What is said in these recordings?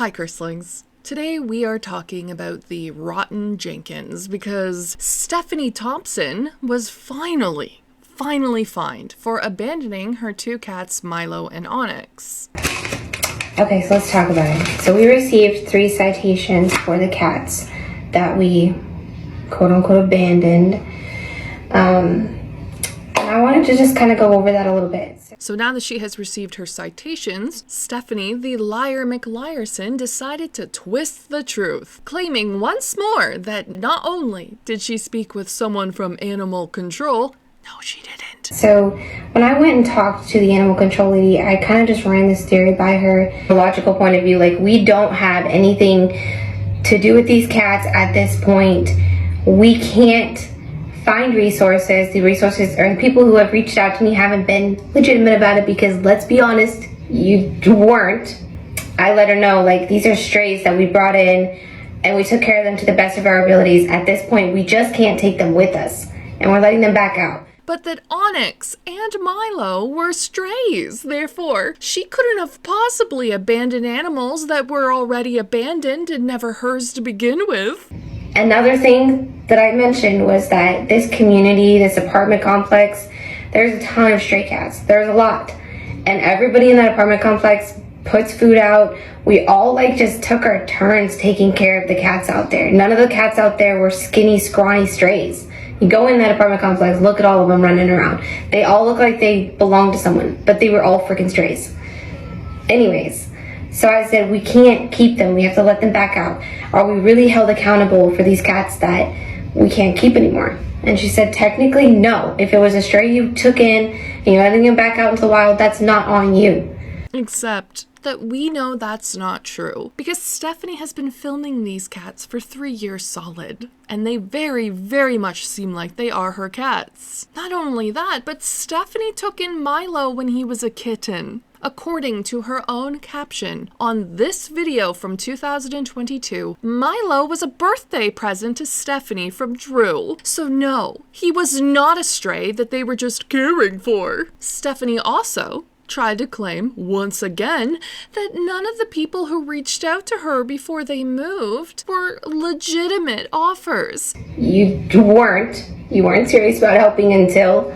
Hi, Chrislings. Today we are talking about the rotten Jenkins because Stephanie Thompson was finally fined for abandoning her two cats, Milo and Onyx. Okay, so let's talk about it. So we received 3 citations for the cats that we quote-unquote abandoned. And I wanted to just kind of go over that a little bit. So now that she has received her citations, Stephanie, the liar McLiarson, decided to twist the truth, claiming once more that not only did she speak with someone from animal control, no, she didn't. So when I went and talked to the animal control lady, I kind of just ran this theory by her. A logical point of view, like, we don't have anything to do with these cats at this point. We can't find resources. The resources or the people who have reached out to me haven't been legitimate about it because, let's be honest, you weren't. I let her know, like, these are strays that we brought in and we took care of them to the best of our abilities. At this point, we just can't take them with us and we're letting them back out. But that Onyx and Milo were strays. Therefore, she couldn't have possibly abandoned animals that were already abandoned and never hers to begin with. Another thing that I mentioned was that this community, this apartment complex, there's a ton of stray cats. There's a lot. And everybody in that apartment complex puts food out. We all just took our turns taking care of the cats out there. None of the cats out there were skinny, scrawny strays. You go in that apartment complex, look at all of them running around. They all look like they belong to someone, but they were all freaking strays. Anyways. So I said, we can't keep them. We have to let them back out. Are we really held accountable for these cats that we can't keep anymore? And she said, technically, no. If it was a stray you took in and you're letting them back out into the wild, that's not on you. Except that we know that's not true because Stephanie has been filming these cats for 3 years solid. And they very, very much seem like they are her cats. Not only that, but Stephanie took in Milo when he was a kitten. According to her own caption on this video from 2022, Milo was a birthday present to Stephanie from Drew. So no, he was not a stray that they were just caring for. Stephanie also tried to claim, once again, that none of the people who reached out to her before they moved were legitimate offers. You weren't serious about helping until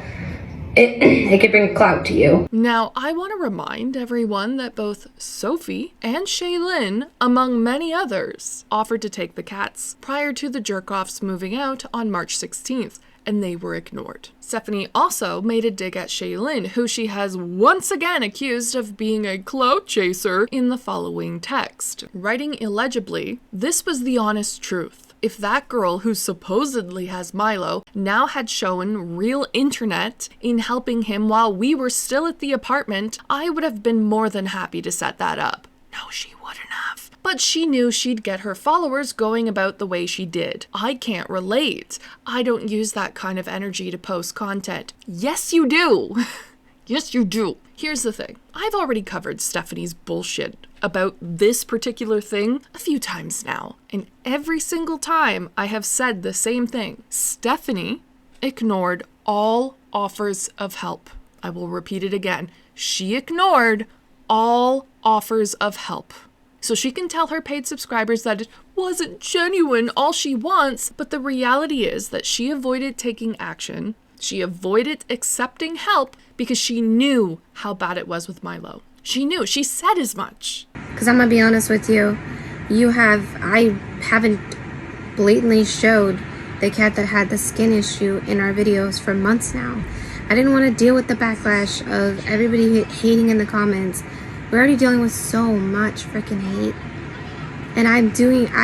it could bring clout to you. Now, I want to remind everyone that both Sophie and Shaylin, among many others, offered to take the cats prior to the jerk-offs moving out on March 16th, and they were ignored. Stephanie also made a dig at Shaylin, who she has once again accused of being a clout chaser in the following text. Writing illegibly, this was the honest truth. If that girl who supposedly has Milo now had shown real internet in helping him while we were still at the apartment, I would have been more than happy to set that up. No, she wouldn't have. But she knew she'd get her followers going about the way she did. I can't relate. I don't use that kind of energy to post content. Yes, you do. Yes, you do. Here's the thing. I've already covered Stephanie's bullshit about this particular thing a few times now. And every single time I have said the same thing. Stephanie ignored all offers of help. I will repeat it again. She ignored all offers of help. So she can tell her paid subscribers that it wasn't genuine all she wants, but the reality is that she avoided taking action. She avoided accepting help because she knew how bad it was with Milo. She knew. She said as much. Because I'm going to be honest with you, I haven't blatantly showed the cat that had the skin issue in our videos for months now. I didn't want to deal with the backlash of everybody hating in the comments. We're already dealing with so much freaking hate. And I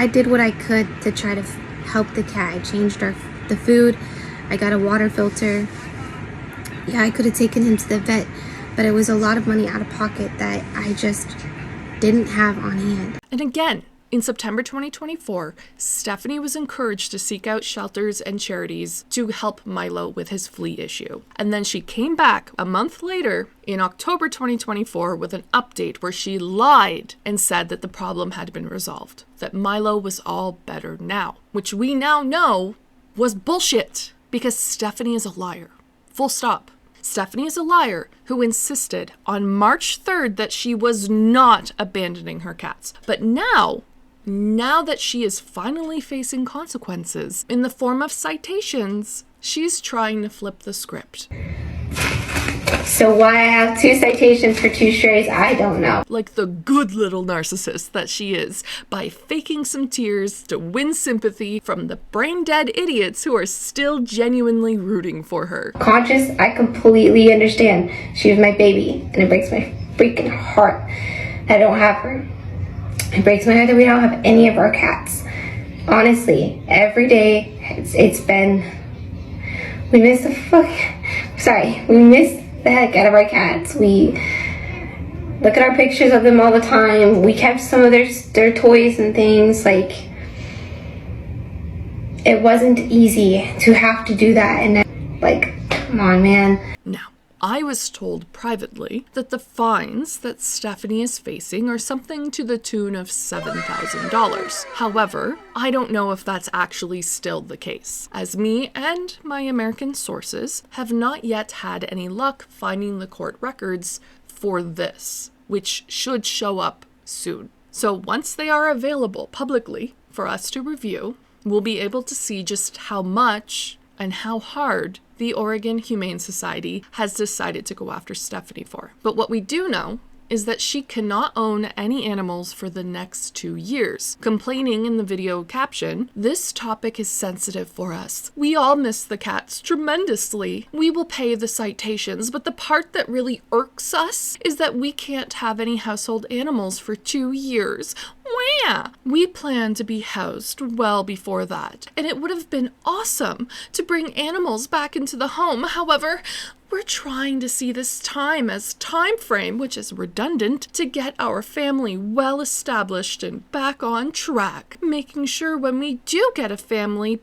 did what I could to try to help the cat. I changed the food. I got a water filter. Yeah, I could have taken him to the vet, but it was a lot of money out of pocket that I just didn't have on hand. And again, in September 2024, Stephanie was encouraged to seek out shelters and charities to help Milo with his flea issue. And then she came back a month later in October 2024 with an update where she lied and said that the problem had been resolved, that Milo was all better now, which we now know was bullshit because Stephanie is a liar. Full stop. Stephanie is a liar who insisted on March 3rd that she was not abandoning her cats. But now that she is finally facing consequences in the form of citations, she's trying to flip the script. So why I have 2 citations for 2 strays, I don't know. Like the good little narcissist that she is, by faking some tears to win sympathy from the brain-dead idiots who are still genuinely rooting for her. Conscious, I completely understand. She was my baby, and it breaks my freaking heart that I don't have her. It breaks my heart that we don't have any of our cats. Honestly, every day it's been... We miss the heck out of our cats. We look at our pictures of them all the time. We kept some of their toys and things. Like, it wasn't easy to have to do that. And like, come on, man. Now, I was told privately that the fines that Stephanie is facing are something to the tune of $7,000. However, I don't know if that's actually still the case, as me and my American sources have not yet had any luck finding the court records for this, which should show up soon. So once they are available publicly for us to review, we'll be able to see just how much and how hard the Oregon Humane Society has decided to go after Stephanie for. But what we do know is that she cannot own any animals for the next 2 years. Complaining in the video caption, "This topic is sensitive for us. We all miss the cats tremendously. We will pay the citations, but the part that really irks us is that we can't have any household animals for 2 years. Wah! We plan to be housed well before that, and it would have been awesome to bring animals back into the home. However, we're trying to see this time as time frame, which is redundant, to get our family well established and back on track, making sure when we do get a family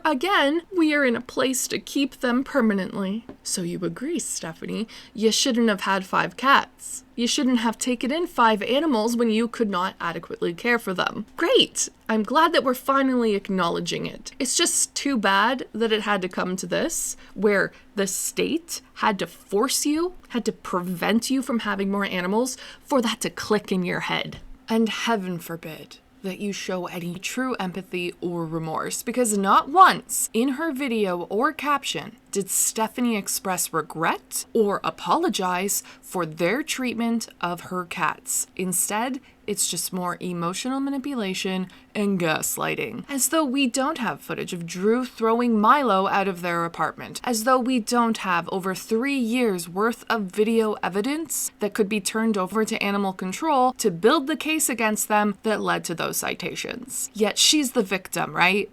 again, we are in a place to keep them permanently." So you agree, Stephanie, you shouldn't have had 5 cats. You shouldn't have taken in 5 animals when you could not adequately care for them. Great! I'm glad that we're finally acknowledging it. It's just too bad that it had to come to this, where the state had to force you, had to prevent you from having more animals for that to click in your head. And heaven forbid that you show any true empathy or remorse, because not once in her video or caption did Stephanie express regret or apologize for their treatment of her cats. Instead, it's just more emotional manipulation and gaslighting. As though we don't have footage of Drew throwing Milo out of their apartment. As though we don't have over 3 years worth of video evidence that could be turned over to animal control to build the case against them that led to those citations. Yet she's the victim, right?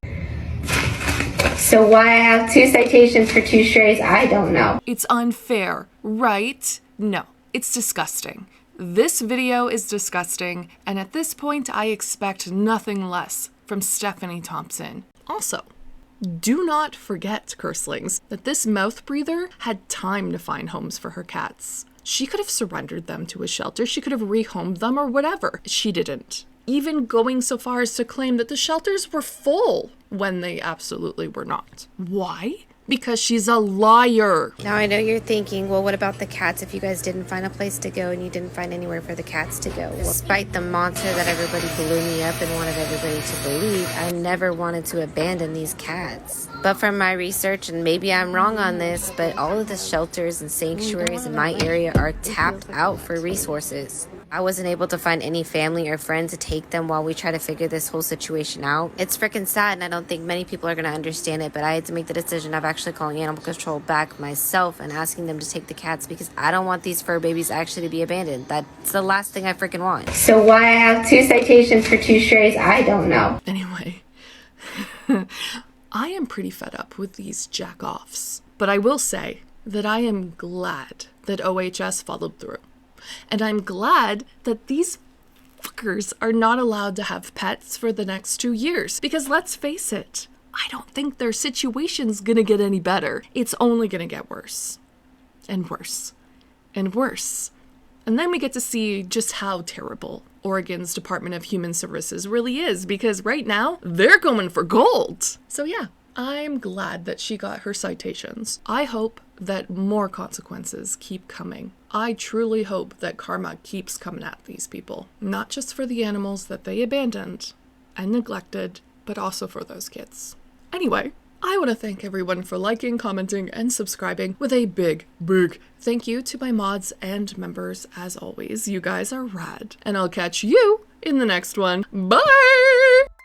So why I have 2 citations for 2 strays, I don't know. It's unfair, right? No, it's disgusting. This video is disgusting, and at this point, I expect nothing less from Stephanie Thompson. Also, do not forget, curselings, that this mouth breather had time to find homes for her cats. She could have surrendered them to a shelter, she could have rehomed them or whatever. She didn't. Even going so far as to claim that the shelters were full when they absolutely were not. Why? Because she's a liar. Now I know you're thinking, well, what about the cats if you guys didn't find a place to go and you didn't find anywhere for the cats to go? Well, despite the mantra that everybody blew me up and wanted everybody to believe, I never wanted to abandon these cats. But from my research, and maybe I'm wrong on this, but all of the shelters and sanctuaries in my area are tapped out for resources. I wasn't able to find any family or friends to take them while we try to figure this whole situation out. It's freaking sad, and I don't think many people are going to understand it, but I had to make the decision of actually calling animal control back myself and asking them to take the cats because I don't want these fur babies actually to be abandoned. That's the last thing I freaking want. So why I have 2 citations for 2 strays, I don't know. Anyway, I am pretty fed up with these jack-offs, but I will say that I am glad that OHS followed through. And I'm glad that these fuckers are not allowed to have pets for the next 2 years. Because let's face it, I don't think their situation's gonna get any better. It's only gonna get worse. And worse. And worse. And then we get to see just how terrible Oregon's Department of Human Services really is. Because right now, they're going for gold. So yeah, I'm glad that she got her citations. I hope that more consequences keep coming. I truly hope that karma keeps coming at these people, not just for the animals that they abandoned and neglected, but also for those kids. Anyway, I want to thank everyone for liking, commenting, and subscribing with a big thank you to my mods and members. As always, you guys are rad. And I'll catch you in the next one. Bye!